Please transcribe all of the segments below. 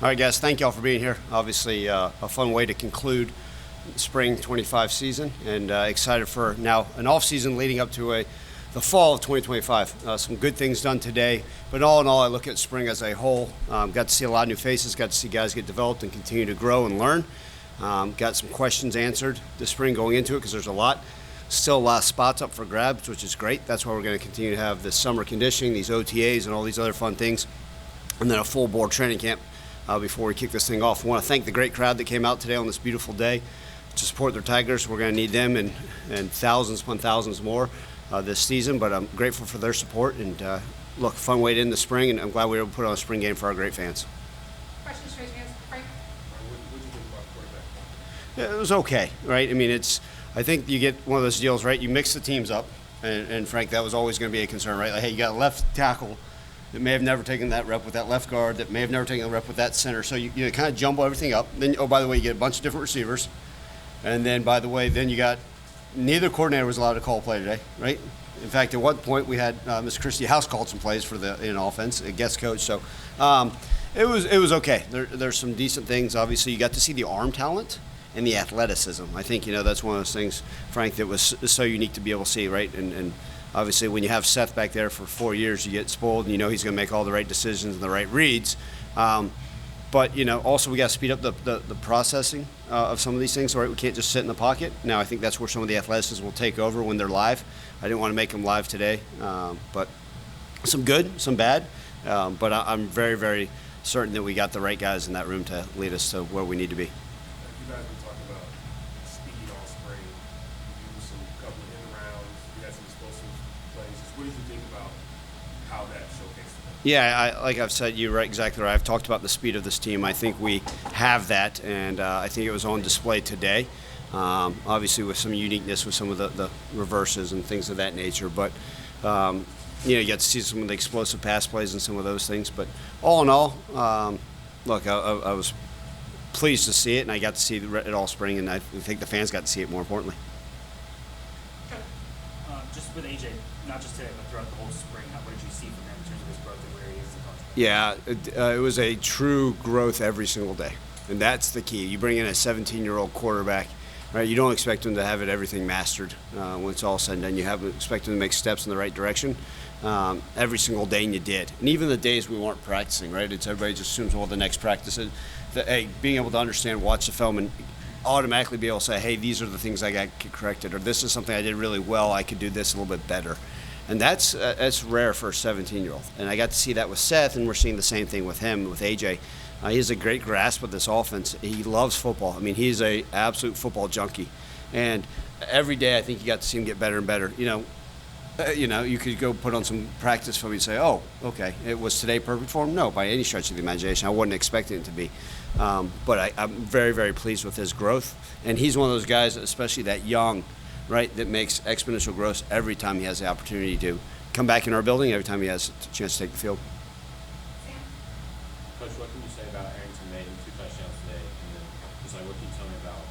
All right, guys, thank you all for being here. Obviously, a fun way to conclude spring 25 season, and excited for now an off season leading up to the fall of 2025. Some good things done today, but all in all, I look at spring as a whole. Got to see a lot of new faces, got to see guys get developed and continue to grow and learn. Got some questions answered this spring going into it because there's a lot. Still a lot of spots up for grabs, which is great. That's why we're going to continue to have this summer conditioning, these OTAs, and all these other fun things, and then a full board training camp before we kick this thing off. I want to thank the great crowd that came out today on this beautiful day to support their Tigers. We're going to need them and thousands upon thousands more this season, but I'm grateful for their support. And look, fun way to end the spring, and I'm glad we were able to put on a spring game for our great fans. Questions, raise your hands. Frank? What did you think about quarterback? Yeah, it was okay, right? I mean, I think you get one of those deals, right? You mix the teams up, and Frank, that was always going to be a concern, right? Like, hey, you got a left tackle that may have never taken that rep with that left guard, that may have never taken the rep with that center. So you kind of jumble everything up. Then, oh, by the way, you get a bunch of different receivers. And then, by the way, then you got neither coordinator was allowed to call a play today, right? In fact, at one point we had Ms. Christy House called some plays for the offense, a guest coach. So it was okay. There's some decent things. Obviously, you got to see the arm talent and the athleticism. I think, that's one of those things, Frank, that was so unique to be able to see, right? And obviously, when you have Seth back there for 4 years, you get spoiled, and he's going to make all the right decisions and the right reads. But, also we got to speed up the processing of some of these things, right? We can't just sit in the pocket. Now, I think that's where some of the athleticism will take over when they're live. I didn't want to make them live today, but some good, some bad. But I'm very, very certain that we got the right guys in that room to lead us to where we need to be. You guys were talking about speed all spring. You used some couple of in rounds. You had some explosive plays. What did you think about how that showcased today? Yeah, like I've said, you're right, exactly right. I've talked about the speed of this team. I think we have that, and I think it was on display today. Obviously, with some uniqueness with some of the reverses and things of that nature. But you got to see some of the explosive pass plays and some of those things. But all in all, look, I was pleased to see it, and I got to see it all spring, and I think the fans got to see it more importantly. Just with AJ, not just today, but throughout the whole spring, what did you see from him in terms of his growth and where he is as a coach? Yeah, it was a true growth every single day, and that's the key. You bring in a 17-year-old quarterback, right? You don't expect him to have everything mastered when it's all said and done. You expect him to make steps in the right direction every single day, and you did. And even the days we weren't practicing, right? Everybody just assumes, well, the next practice is being able to understand, watch the film, and automatically be able to say, hey, these are the things I got corrected, or this is something I did really well, I could do this a little bit better. And that's rare for a 17-year-old. And I got to see that with Seth, and we're seeing the same thing with him, with AJ. He has a great grasp of this offense. He loves football. I mean, he's an absolute football junkie. And every day I think you got to see him get better and better. You could go put on some practice film and say, oh, okay, it was today perfect for him? No, by any stretch of the imagination. I wasn't expecting it to be. But I'm very, very pleased with his growth. And he's one of those guys, especially that young, right, that makes exponential growth every time he has the opportunity to come back in our building, every time he has a chance to take the field. Coach, what can you say about Arrington making 2 touchdowns today? And then just what can you tell me about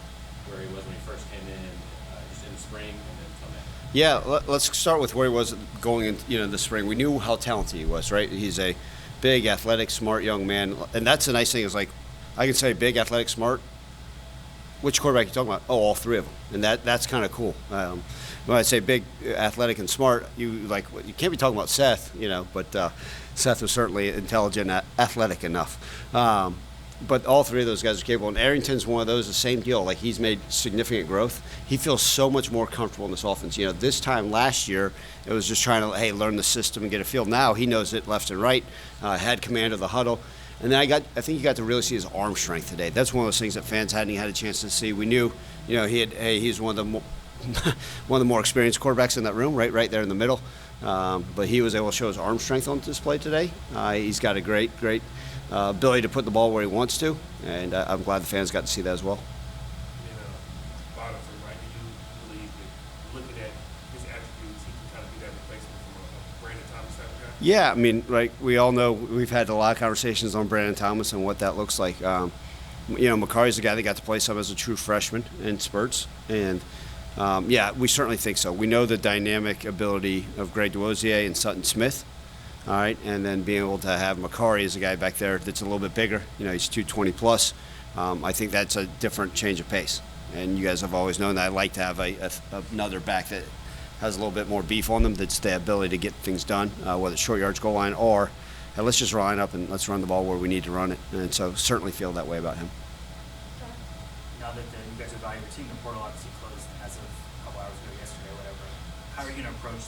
where he was when he first came in, just in the spring, and then till now? Yeah, let's start with where he was going in the spring. We knew how talented he was, right? He's a big, athletic, smart young man. And that's the nice thing is, like, I can say big, athletic, smart. Which quarterback are you talking about? Oh, all 3 of them. And that's kind of cool. When I say big, athletic, and smart, you can't be talking about Seth, but Seth was certainly intelligent, athletic enough. But all 3 of those guys are capable. And Arrington's one of those, the same deal. Like, he's made significant growth. He feels so much more comfortable in this offense. This time last year, it was just trying to, learn the system and get a feel. Now he knows it left and right, had command of the huddle. And then I think you got to really see his arm strength today. That's one of those things that fans hadn't had a chance to see. We knew, he's one of the more experienced quarterbacks in that room, right there in the middle. But he was able to show his arm strength on display today. He's got a great ability to put the ball where he wants to, and I'm glad the fans got to see that as well. Bottom, right? Do you believe that looking at his attributes, he can kind of be that replacement from a Brandon Thomas type of guy? Yeah, I mean, we all know we've had a lot of conversations on Brandon Thomas and what that looks like. Makari's the guy that got to play some as a true freshman in spurts, and we certainly think so. We know the dynamic ability of Greg DeWosier and Sutton Smith, All right, and then being able to have Makari as a guy back there that's a little bit bigger. He's 220 plus. I think that's a different change of pace. And you guys have always known that I like to have another back that has a little bit more beef on them. That's the ability to get things done, whether it's short yards, goal line, or hey, let's just line up and let's run the ball where we need to run it. And so certainly feel that way about him. Now that you guys are evaluating your team, the portal obviously closed as of a couple hours ago, yesterday, whatever. How are you going to approach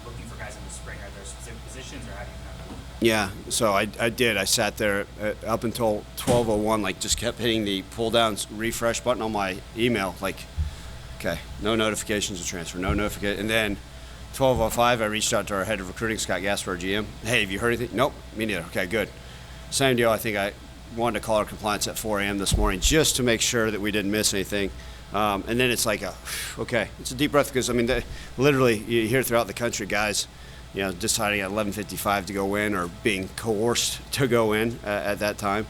looking for guys in the spring? Are there specific positions, or how do you kind of? Yeah, so I did. I sat there up until 12:01, like just kept hitting the pull down refresh button on my email, like, okay, no notifications of transfer, no notification. And then 12:05, I reached out to our head of recruiting, Scott Gasper, our GM. Hey, have you heard anything? Nope, me neither. Okay, good. Same deal. I think I wanted to call our compliance at 4 a.m. this morning just to make sure that we didn't miss anything. And then it's like, okay, it's a deep breath because, I mean, literally you hear throughout the country guys, deciding at 11:55 to go in or being coerced to go in at that time.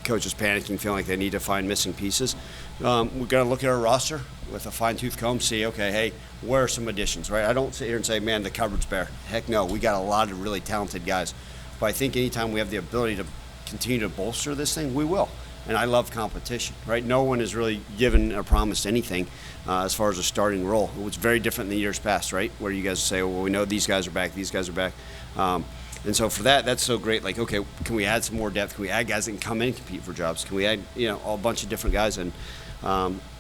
Coaches panicking, feeling like they need to find missing pieces. We're going to look at our roster with a fine-tooth comb, see, okay, hey, where are some additions, right? I don't sit here and say, man, the cupboard's bare. Heck no, we got a lot of really talented guys. But I think anytime we have the ability to continue to bolster this thing, we will. And I love competition, right? No one has really given or promised anything as far as a starting role. It was very different in the years past, right? Where you guys say, well, we know these guys are back, these guys are back. And so for that, that's so great. Like, okay, can we add some more depth? Can we add guys that can come in and compete for jobs? Can we add, a bunch of different guys? And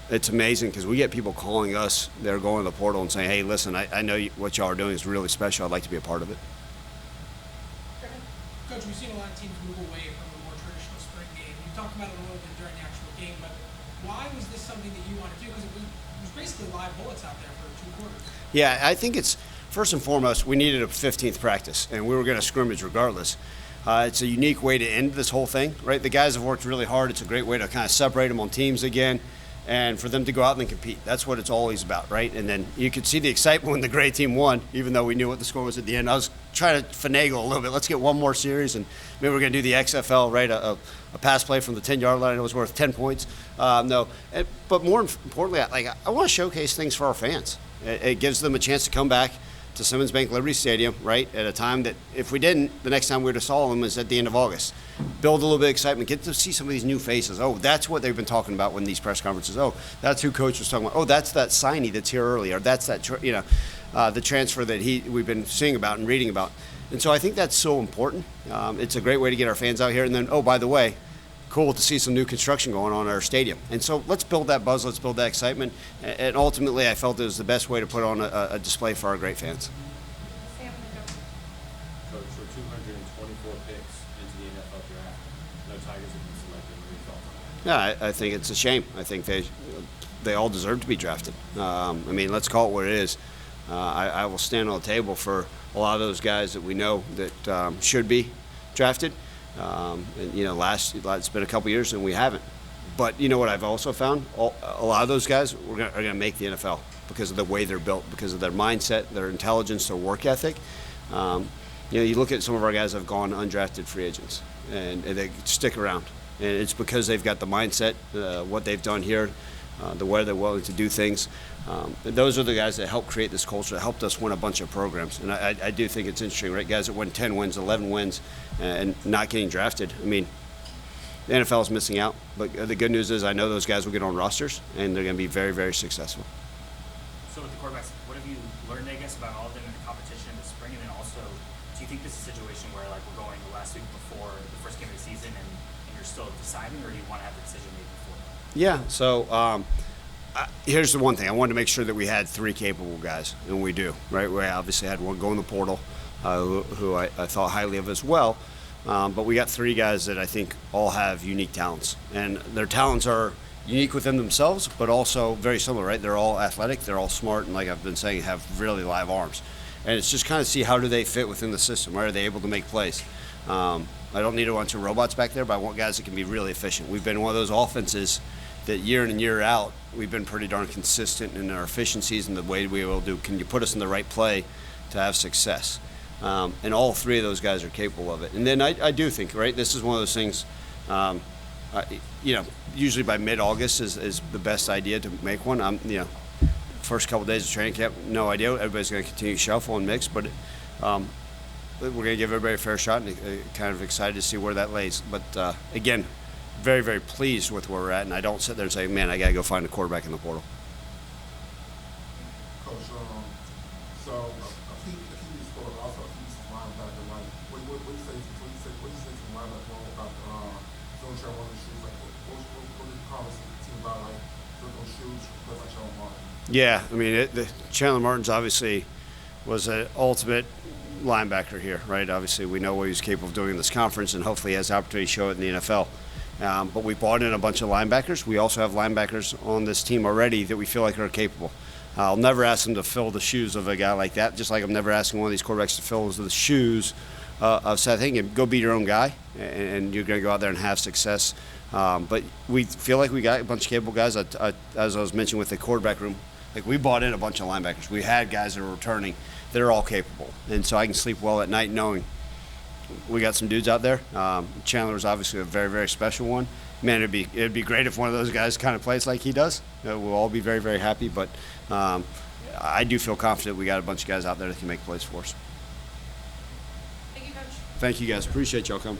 it's amazing because we get people calling us that are going to the portal and saying, hey, listen, I know what y'all are doing is really special. I'd like to be a part of it. Coach, we've seen a lot of teams move away from a more traditional spring game. You talked about it a little bit during the actual game, but why was this something that you wanted to do? Because it was basically live bullets out there for 2 quarters. Yeah, I think it's, first and foremost, we needed a 15th practice, and we were going to scrimmage regardless. It's a unique way to end this whole thing, right? The guys have worked really hard. It's a great way to kind of separate them on teams again and for them to go out and compete. That's what it's always about, right? And then you could see the excitement when the gray team won, even though we knew what the score was at the end. I was trying to finagle a little bit. Let's get one more series, and maybe we're going to do the XFL, right? A pass play from the 10-yard line. It was worth 10 points. But more importantly, I want to showcase things for our fans. It gives them a chance to come back to Simmons Bank Liberty Stadium, right, at a time that if we didn't, the next time we would have saw them is at the end of August. Build a little bit of excitement, get to see some of these new faces. Oh, that's what they've been talking about when these press conferences. Oh, that's who Coach was talking about. Oh, that's that signee that's here early, or that's that, the transfer that we've been seeing about and reading about. And so I think that's so important. It's a great way to get our fans out here. And then, oh, by the way, cool to see some new construction going on at our stadium. And so let's build that buzz, let's build that excitement. And ultimately, I felt it was the best way to put on a display for our great fans. Sam and then Coach. Coach, for 224 picks into the NFL draft, no Tigers have been selected. What are your thoughts on that? Yeah, I think it's a shame. I think they all deserve to be drafted. Let's call it what it is. I will stand on the table for a lot of those guys that we know that should be drafted. It's been a couple years and we haven't. But you know what I've also found? A lot of those guys are going to make the NFL because of the way they're built, because of their mindset, their intelligence, their work ethic. You look at some of our guys that have gone undrafted free agents, and they stick around. And it's because they've got the mindset, what they've done here, the way they're willing to do things. Those are the guys that helped create this culture, that helped us win a bunch of programs. And I do think it's interesting, right? Guys that win 10 wins, 11 wins, and not getting drafted. I mean, the NFL is missing out. But the good news is I know those guys will get on rosters, and they're going to be very, very successful. So with the quarterbacks, what have you learned, I guess, about all of them in the competition in the spring? And then also, do you think this is a situation where, like, we're going the last week before the first game of the season and you're still deciding, or do you want to have the decision made before? Yeah, so here's the one thing. I wanted to make sure that we had 3 capable guys, and we do, right? We obviously had one go in the portal who I thought highly of as well, but we got 3 guys that I think all have unique talents, and their talents are unique within themselves, but also very similar, right? They're all athletic, they're all smart, and like I've been saying, have really live arms. And it's just kind of see how do they fit within the system, right? Are they able to make plays? I don't need a bunch of robots back there, but I want guys that can be really efficient. We've been one of those offenses that year in and year out, we've been pretty darn consistent in our efficiencies and the way we will do. Can you put us in the right play to have success? And all 3 of those guys are capable of it. And then I do think, right, this is one of those things, usually by mid-August is the best idea to make one. First couple days of training camp, no idea. Everybody's going to continue to shuffle and mix, but we're going to give everybody a fair shot, and kind of excited to see where that lays. But again, very, very pleased with where we're at, and I don't sit there and say, man, I got to go find a quarterback in the portal. Coach, so a key sport, also a key linebacker. Like, what do you say to the linebacker about throwing shot one of the shoes? Like, what did you call this team about? Like, throwing those shoes, play like Chandler Martin. Yeah, I mean, Chandler Martin's obviously was an ultimate linebacker here, right? Obviously, we know what he's capable of doing in this conference, and hopefully he has the opportunity to show it in the NFL. But we brought in a bunch of linebackers. We also have linebackers on this team already that we feel like are capable. I'll never ask them to fill the shoes of a guy like that, just like I'm never asking one of these quarterbacks to fill the shoes of Seth Hagan. Go be your own guy, and you're going to go out there and have success. But we feel like we got a bunch of capable guys. As I was mentioning with the quarterback room, like we brought in a bunch of linebackers. We had guys that are returning that are all capable. And so I can sleep well at night knowing we got some dudes out there. Chandler was obviously a very, very special one. Man, it'd be great if one of those guys kind of plays like he does. We'll all be very, very happy. But I do feel confident we got a bunch of guys out there that can make plays for us. Thank you, Coach. Thank you, guys. Appreciate y'all coming.